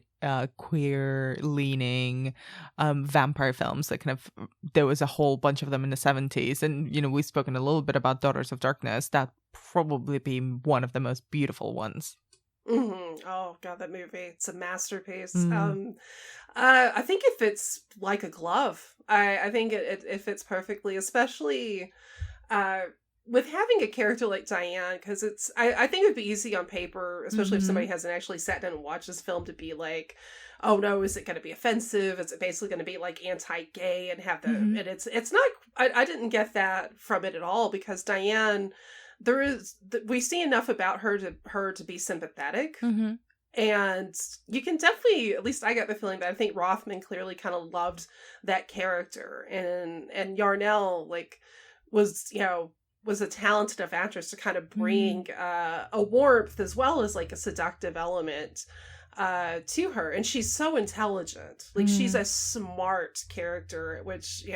queer-leaning vampire films? Like, kind of, there was a whole bunch of them in the 70s, and we've spoken a little bit about Daughters of Darkness. That probably be one of the most beautiful ones. Mm-hmm. Oh god, that movie, it's a masterpiece. I think it fits like a glove. I think it fits perfectly, especially with having a character like Diane, because I think it'd be easy on paper, especially if somebody hasn't actually sat down and watched this film, to be like, oh no, is it going to be offensive? Is it basically going to be like anti-gay and have the and it's not. I didn't get that from it at all, because Diane, we see enough about her to be sympathetic, and you can definitely, at least I got the feeling that I think Rothman clearly kind of loved that character, and Yarnell was a talented enough actress to kind of bring a warmth as well as like a seductive element to her, and she's so intelligent, she's a smart character, which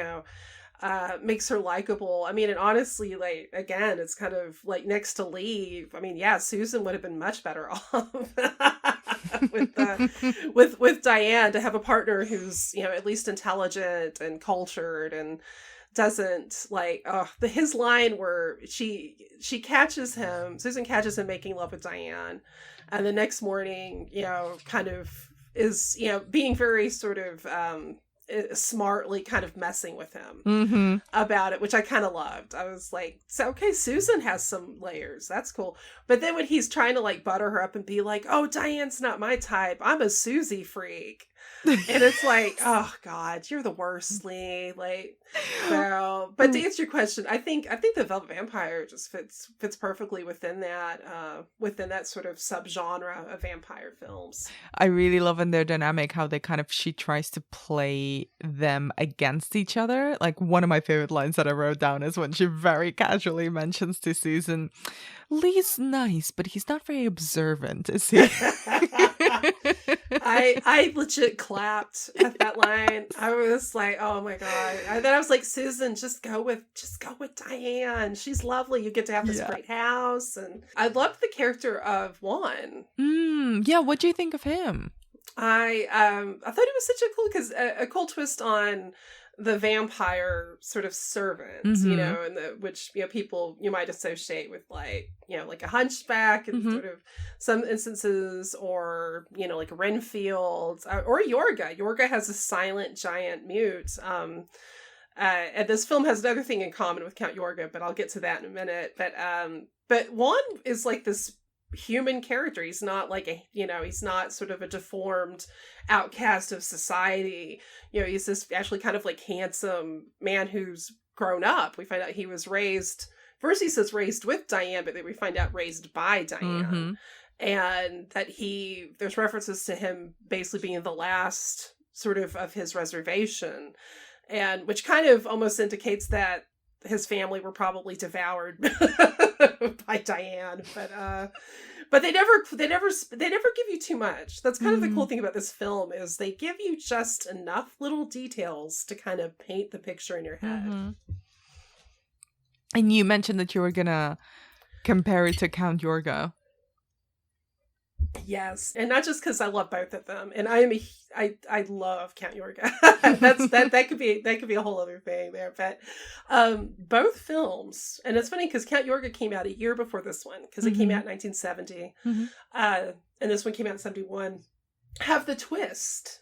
makes her likable. I mean, and honestly, again, it's kind of like next to Lee. I mean, yeah, Susan would have been much better off with Diane, to have a partner who's at least intelligent and cultured, and doesn't his line where Susan catches him making love with Diane, and the next morning kind of is being very sort of smartly kind of messing with him about it, which I kind of loved. I was like, so okay, Susan has some layers, that's cool. But then when he's trying to butter her up and be like, oh, Diane's not my type, I'm a Susie freak, and it's like, oh god, you're the worst, Lee. But to answer your question, I think the Velvet Vampire just fits perfectly within that sort of subgenre of vampire films. I really love in their dynamic how she tries to play them against each other. Like, one of my favorite lines that I wrote down is when she very casually mentions to Susan, Lee's nice, but he's not very observant, is he? I legit clapped at that line. I was like, oh my god. And then I was like, Susan, just go with Diane. She's lovely. You get to have this great house. And I loved the character of Juan. Yeah, what do you think of him? I thought it was such a cool twist on the vampire sort of servant, and which people you might associate with like a hunchback in sort of some instances, or like Renfield, or Yorga. Yorga has a silent giant mute. And this film has another thing in common with Count Yorga, but I'll get to that in a minute. But Juan is like this human character. He's not he's not sort of a deformed outcast of society. He's this actually kind of handsome man who's grown up. We find out he was raised, first he says raised with Diane, but then we find out raised by Diane. And that there's references to him basically being the last sort of his reservation, and which kind of almost indicates that his family were probably devoured by Diane, but they never give you too much. That's kind of the cool thing about this film, is they give you just enough little details to kind of paint the picture in your head. And you mentioned that you were gonna compare it to Count Yorga. Yes, and not just because I love both of them, and I love Count Yorga. that could be a whole other thing there. But both films, and it's funny because Count Yorga came out a year before this one, because it came out in 1970, and this one came out in 71. Have the twist,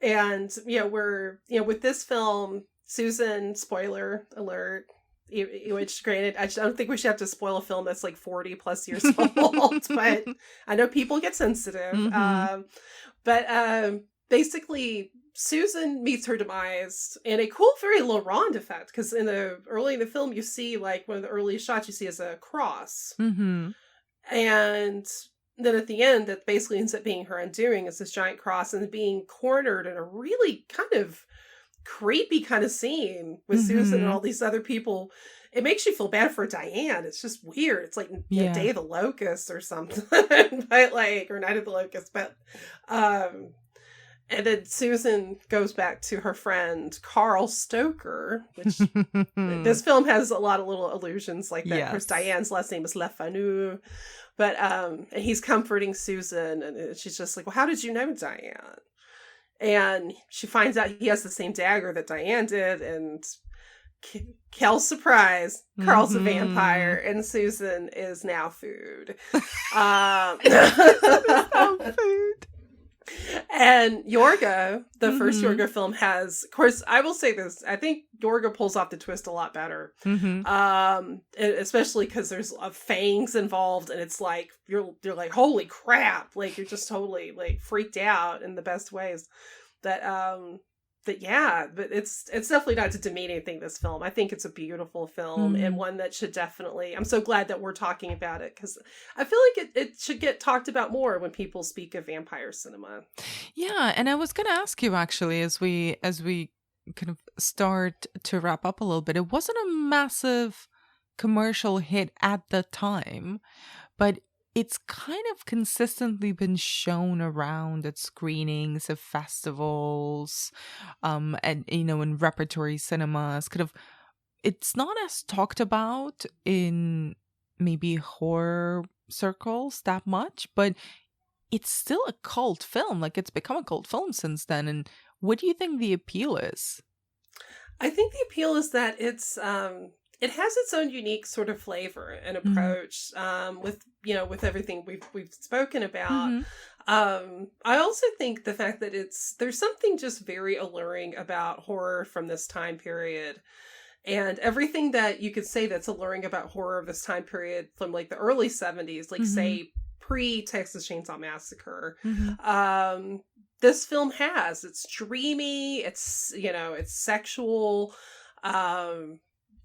and with this film, Susan, spoiler alert. Which, granted, I don't think we should have to spoil a film that's 40 plus years old, but I know people get sensitive. But basically, Susan meets her demise in a cool, very Laurent effect, because early in the film, you see one of the earliest shots you see is a cross. And then at the end, that basically ends up being her undoing, is this giant cross and being cornered in a really kind of creepy kind of scene with Susan and all these other people. It makes you feel bad for Diane. It's just weird. It's like Day of the Locust or something, but like, or Night of the Locust. But, and then Susan goes back to her friend Carl Stoker, which this film has a lot of little allusions like that. Yes. Of course, Diane's last name is Le Fanu, but and he's comforting Susan, and she's just like, "Well, how did you know Diane?" And she finds out he has the same dagger that Diane did, and Kel's surprise, Carl's a vampire, and Susan is now food. Food. And Yorga, the first Yorga film, has, of course, I will say this, I think Yorga pulls off the twist a lot better. Especially because there's fangs involved, and it's like, you're like, holy crap, like, you're just totally, like, freaked out in the best ways. But it's definitely not to demean anything, this film. I think it's a beautiful film and one that should definitely, I'm so glad that we're talking about it, because I feel like it should get talked about more when people speak of vampire cinema. Yeah, and I was going to ask you actually, as we kind of start to wrap up a little bit, it wasn't a massive commercial hit at the time, but it's kind of consistently been shown around at screenings of festivals, and, you know, in repertory cinemas. Kind of, it's not as talked about in maybe horror circles that much, but it's still a cult film. Like, it's become a cult film since then. And what do you think the appeal is? I think the appeal is that it's it has its own unique sort of flavor and approach, with everything we've spoken about. I also think the fact that there's something just very alluring about horror from this time period, and everything that you could say that's alluring about horror of this time period from like the early 70s, like say pre-Texas Chainsaw Massacre. This film has. It's dreamy. It's sexual.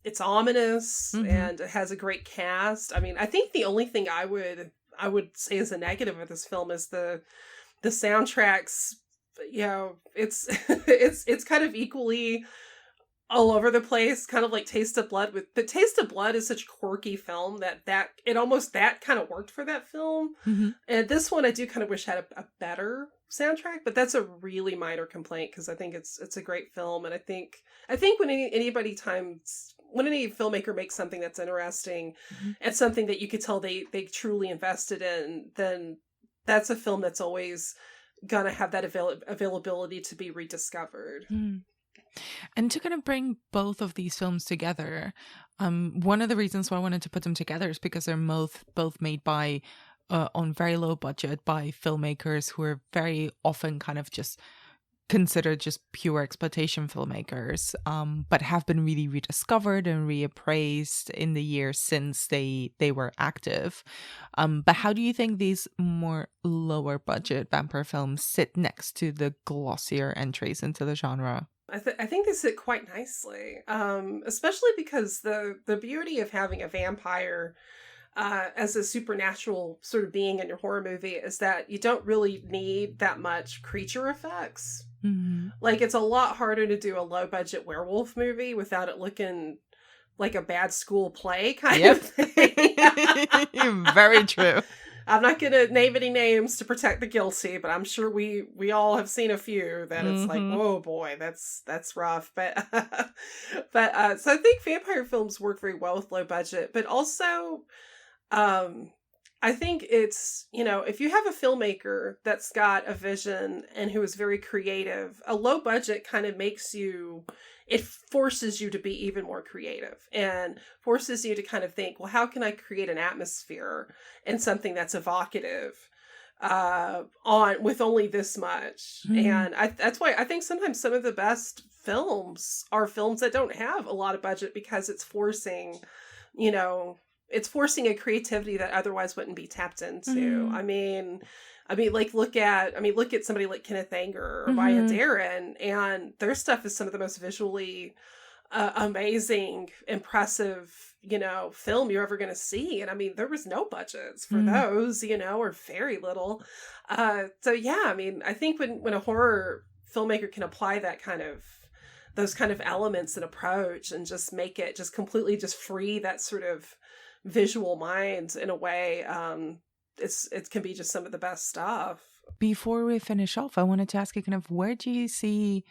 It's ominous, and it has a great cast. I mean, I think the only thing I would say is a negative of this film is the soundtracks. You know, it's it's kind of equally all over the place, kind of like Taste of Blood. But Taste of Blood is such a quirky film that kind of worked for that film. And this one I do kind of wish had a better soundtrack, but that's a really minor complaint, because I think it's a great film. And I think when any filmmaker makes something that's interesting and something that you could tell they truly invested in, then that's a film that's always gonna have that availability to be rediscovered. And to kind of bring both of these films together, one of the reasons why I wanted to put them together is because they're both made by on very low budget by filmmakers who are very often kind of just considered just pure exploitation filmmakers, but have been really rediscovered and reappraised in the years since they were active. But how do you think these more lower budget vampire films sit next to the glossier entries into the genre? I think they sit quite nicely, especially because the beauty of having a vampire as a supernatural sort of being in your horror movie is that you don't really need that much creature effects. Like, it's a lot harder to do a low budget werewolf movie without it looking like a bad school play kind of thing. Very true. I'm not going to name any names to protect the guilty, but I'm sure we all have seen a few that it's like, whoa, boy, that's rough. But so I think vampire films work very well with low budget, but also I think it's, if you have a filmmaker that's got a vision and who is very creative, a low budget kind of it forces you to be even more creative and forces you to kind of think, well, how can I create an atmosphere and something that's evocative with only this much? And that's why I think sometimes some of the best films are films that don't have a lot of budget, because it's forcing, a creativity that otherwise wouldn't be tapped into. I mean, look at somebody like Kenneth Anger or Maya Deren, and their stuff is some of the most visually amazing, impressive, film you're ever going to see. And I mean, there was no budgets for those, or very little. So yeah, I mean, I think when a horror filmmaker can apply those kind of elements and approach and just make it just completely just free that sort of visual mind in a way, it can be just some of the best stuff. Before we finish off, I wanted to ask you kind of where do you see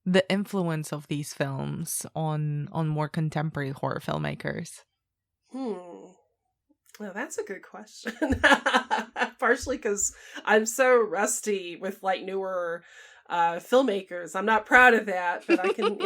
the influence of these films on more contemporary horror filmmakers? Well, that's a good question. Partially because I'm so rusty with like newer filmmakers. I'm not proud of that, but I can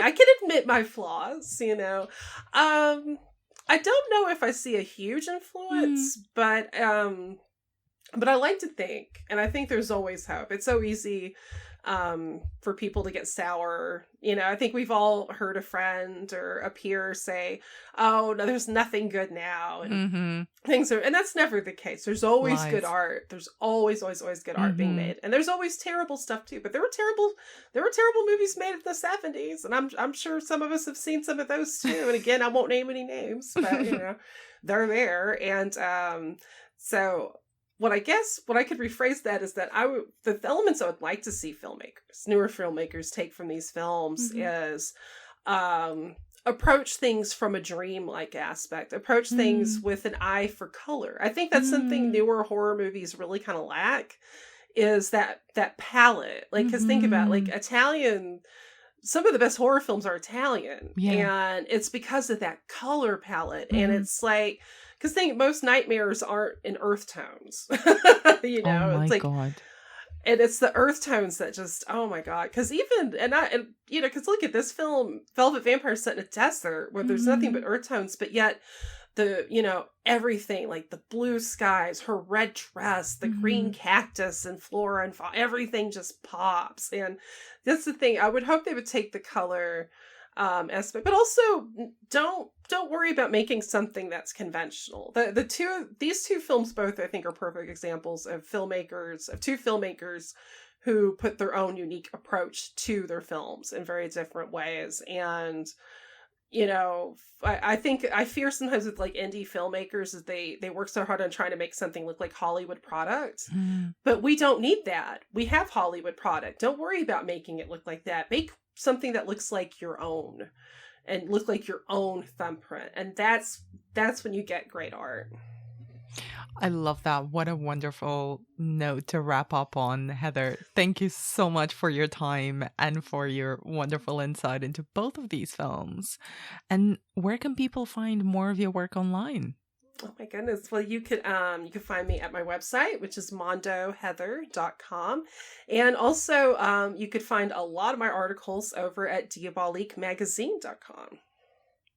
admit my flaws. I don't know if I see a huge influence, but I like to think, and I think there's always hope. It's so easy for people to get sour. I think we've all heard a friend or a peer say, "Oh no, there's nothing good now," and and that's never the case. There's always good art. There's always good art being made, and there's always terrible stuff too. But there were terrible movies made in the 70s, and I'm sure some of us have seen some of those too. And again, I won't name any names, but they're there, and so. What I could rephrase that is that the elements I would like to see newer filmmakers take from these films is approach things from a dream-like aspect, approach things with an eye for color. I think that's something newer horror movies really kind of lack, is that palette. Like, because think about like Italian. Some of the best horror films are Italian, and it's because of that color palette, and it's like. Because most nightmares aren't in earth tones, Oh my it's like, God. And it's the earth tones that just, oh my God. Because because look at this film, Velvet Vampire set in a desert where there's nothing but earth tones, but yet everything, like the blue skies, her red dress, the green cactus and flora and fauna, everything just pops. And that's the thing. I would hope they would take the color aspect, but also don't worry about making something that's conventional. These two films both, I think, are perfect examples of two filmmakers who put their own unique approach to their films in very different ways. And I fear sometimes with like indie filmmakers is they work so hard on trying to make something look like Hollywood product, but we don't need that. We have Hollywood product. Don't worry about making it look like that. Make something that looks like your own and look like your own thumbprint. And that's when you get great art. I love that. What a wonderful note to wrap up on, Heather. Thank you so much for your time and for your wonderful insight into both of these films. And where can people find more of your work online? Oh my goodness. Well, you could find me at my website, which is mondoheather.com. And also you could find a lot of my articles over at diaboliquemagazine.com.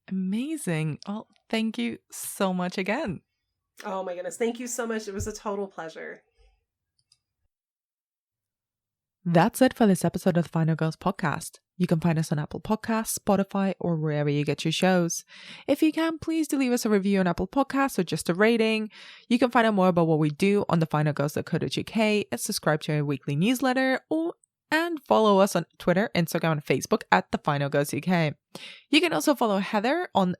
Amazing. Well, thank you so much again. Oh my goodness. Thank you so much. It was a total pleasure. That's it for this episode of the Final Girls podcast. You can find us on Apple Podcasts, Spotify, or wherever you get your shows. If you can, please do leave us a review on Apple Podcasts or just a rating. You can find out more about what we do on thefinalgirls.co.uk and subscribe to our weekly newsletter, and follow us on Twitter, Instagram, and Facebook at The Final Girls UK. You can also follow Heather on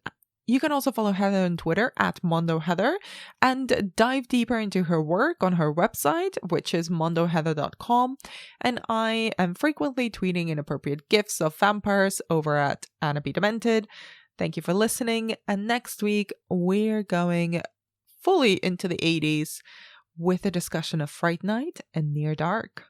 Twitter at mondoheather and dive deeper into her work on her website, which is mondoheather.com. And I am frequently tweeting inappropriate gifs of vampires over at Anna B. Demented. Thank you for listening. And next week, we're going fully into the 80s with a discussion of Fright Night and Near Dark.